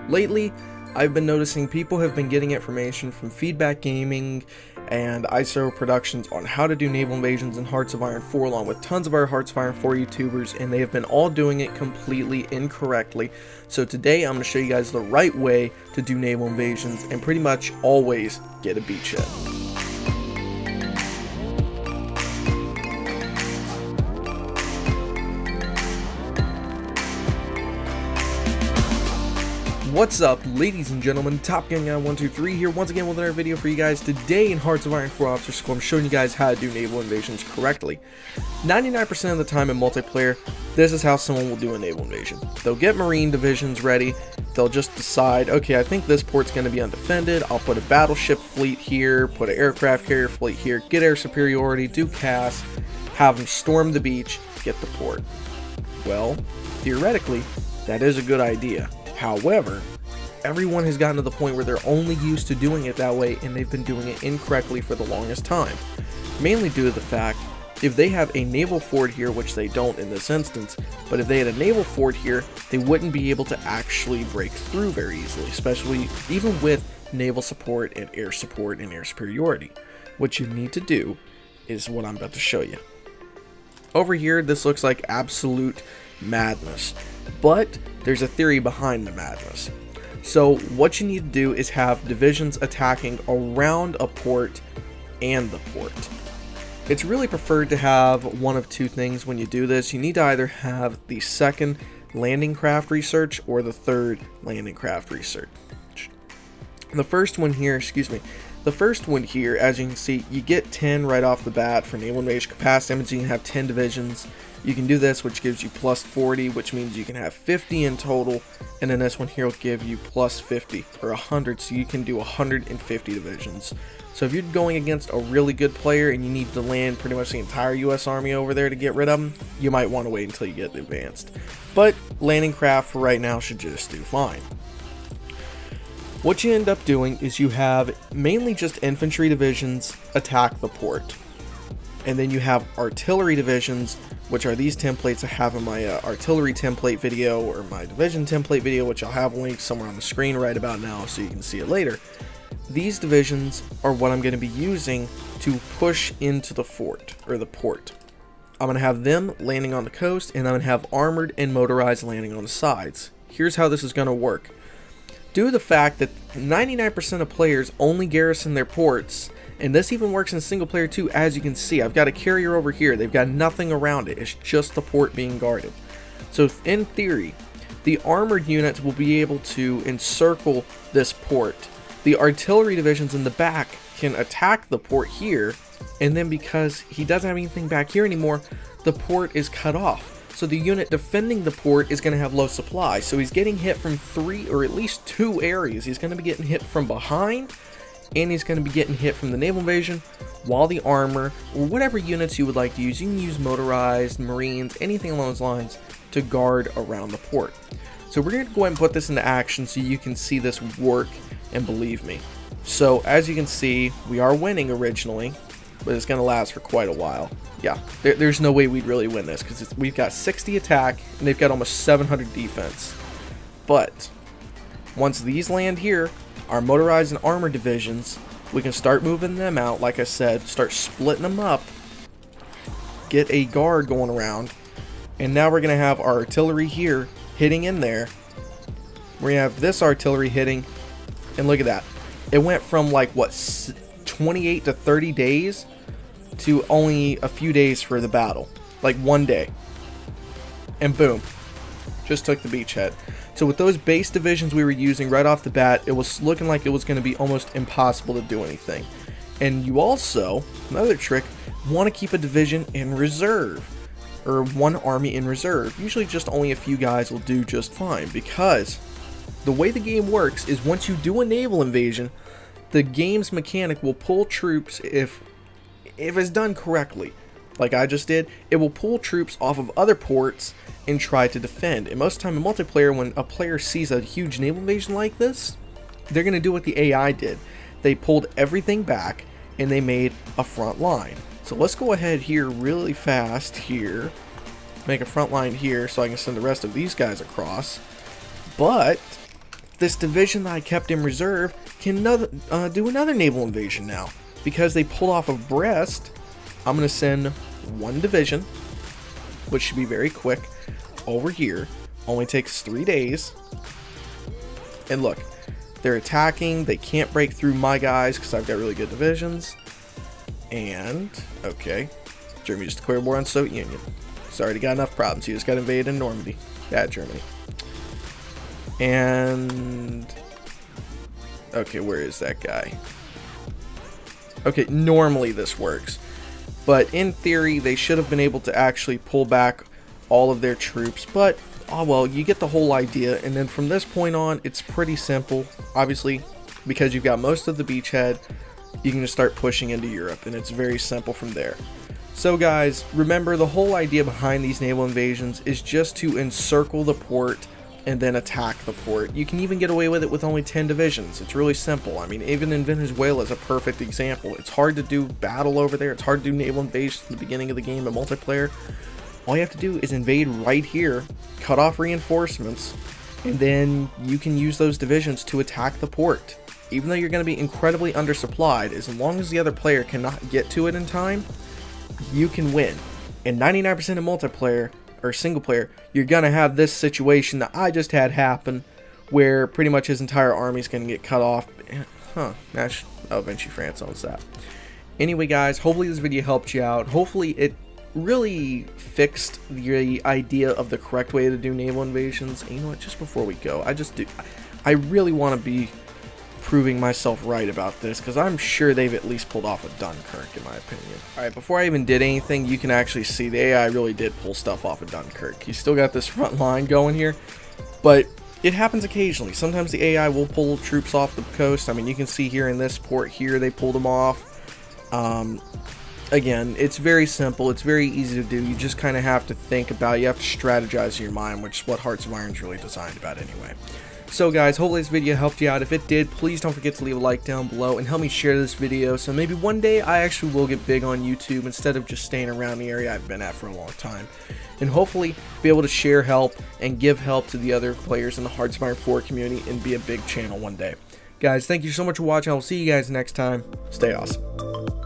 Lately, I've been noticing people have been getting information from Feedback Gaming and isorrows Productions on how to do naval invasions in Hearts of Iron 4 along with tons of our Hearts of Iron 4 YouTubers, and they have been all doing it completely incorrectly. So today I'm going to show you guys the right way to do naval invasions and pretty much always get a beachhead. What's up, ladies and gentlemen? Top Gun Guy 123 here once again with another video for you guys. Today in Hearts of Iron 4 Officer School, I'm showing you guys how to do naval invasions correctly. 99% of the time in multiplayer, this is how someone will do a naval invasion. They'll get marine divisions ready. They'll just decide, okay, I think this port's going to be undefended. I'll put a battleship fleet here, put an aircraft carrier fleet here, get air superiority, do CAS, have them storm the beach, get the port. Well, theoretically, that is a good idea. However, everyone has gotten to the point where they're only used to doing it that way, and they've been doing it incorrectly for the longest time. Mainly due to the fact, if they have a naval fort here, which they don't in this instance, but if they had a naval fort here, they wouldn't be able to actually break through very easily, especially even with naval support and air superiority. What you need to do is what I'm about to show you. Over here, this looks like absolute madness, but there's a theory behind the madness. So what you need to do is have divisions attacking around a port and the port. It's really preferred to have one of two things when you do this. You need to either have the second landing craft research or the third landing craft research. The first one here, as you can see, you get 10 right off the bat for naval invasion capacity. That means you can have 10 divisions. You can do this, which gives you plus 40, which means you can have 50 in total, and then this one here will give you plus 50 or 100, so you can do 150 divisions. So if you're going against a really good player and you need to land pretty much the entire US Army over there to get rid of them, you might want to wait until you get advanced. But landing craft for right now should just do fine. What you end up doing is you have mainly just infantry divisions attack the port, and then you have artillery divisions, which are these templates I have in my artillery template video or my division template video, which I'll have linked somewhere on the screen right about now so you can see it later. These divisions are what I'm going to be using to push into the fort or the port. I'm going to have them landing on the coast, and I'm going to have armored and motorized landing on the sides. Here's how this is going to work. Due to the fact that 99% of players only garrison their ports, and this even works in single player too, as you can see, I've got a carrier over here. They've got nothing around it. It's just the port being guarded. So in theory, the armored units will be able to encircle this port. The artillery divisions in the back can attack the port here, and then because he doesn't have anything back here anymore, the port is cut off. So the unit defending the port is going to have low supply. So he's getting hit from 3 or at least 2 areas. He's going to be getting hit from behind, and he's going to be getting hit from the naval invasion, while the armor, or whatever units you would like to use, you can use motorized, marines, anything along those lines to guard around the port. So we're going to go ahead and put this into action so you can see this work, and believe me. So as you can see, we are winning originally, but it's going to last for quite a while. Yeah, there's no way we'd really win this because we've got 60 attack and they've got almost 700 defense. But once these land here, our motorized and armored divisions, we can start moving them out, like I said, start splitting them up, get a guard going around, and now we're going to have our artillery here hitting in there. We're going to have this artillery hitting, and look at that. It went from like, what, 28 to 30 days to only a few days for the battle. Like 1 day. And boom. Just took the beachhead. So with those base divisions we were using right off the bat, it was looking like it was going to be almost impossible to do anything. And you also, another trick, want to keep a division in reserve. Or one army in reserve. Usually just only a few guys will do just fine. Because the way the game works is once you do a naval invasion, the game's mechanic will pull troops if it's done correctly. Like I just did, it will pull troops off of other ports and try to defend. And most of the time in multiplayer, when a player sees a huge naval invasion like this, they're going to do what the AI did. They pulled everything back and they made a front line. So let's go ahead here really fast here. Make a front line here so I can send the rest of these guys across. But this division that I kept in reserve can do another naval invasion now. Because they pulled off of Brest, I'm going to send one division, which should be very quick, over here. Only takes 3 days. And look, they're attacking. They can't break through my guys because I've got really good divisions. And, okay, Germany just declared war on the Soviet Union. It's already got enough problems. You just got invaded in Normandy. Bad Germany. And, okay, where is that guy? Okay, normally this works. But in theory, they should have been able to actually pull back all of their troops. But, oh well, you get the whole idea. And then from this point on, it's pretty simple. Obviously, because you've got most of the beachhead, you can just start pushing into Europe. And it's very simple from there. So guys, remember the whole idea behind these naval invasions is just to encircle the port and then attack the port. You can even get away with it with only 10 divisions. It's really simple. I mean, even in Venezuela is a perfect example. It's hard to do battle over there. It's hard to do naval invasions in the beginning of the game in multiplayer. All you have to do is invade right here, cut off reinforcements, and then you can use those divisions to attack the port. Even though you're going to be incredibly undersupplied, as long as the other player cannot get to it in time, you can win. And 99% of multiplayer or single player, you're gonna have this situation that I just had happen, where pretty much his entire army is gonna get cut off. Oh, eventually France owns that. Anyway, guys, hopefully this video helped you out. Hopefully it really fixed the idea of the correct way to do naval invasions. And you know what? Just before we go, I really want to be proving myself right about this, because I'm sure they've at least pulled off a Dunkirk in my opinion. Alright, before I even did anything, you can actually see the AI really did pull stuff off of Dunkirk. He's still got this front line going here, but it happens occasionally. Sometimes the AI will pull troops off the coast. I mean, you can see here in this port here, they pulled them off. Again, it's very simple. It's very easy to do. You just kind of have to think about it. You have to strategize in your mind, which is what Hearts of Iron is really designed about anyway. So guys, hopefully this video helped you out. If it did, please don't forget to leave a like down below and help me share this video, so maybe one day I actually will get big on YouTube instead of just staying around the area I've been at for a long time. And hopefully be able to share help and give help to the other players in the Hearts of Iron 4 community and be a big channel one day. Guys, thank you so much for watching. I will see you guys next time. Stay awesome.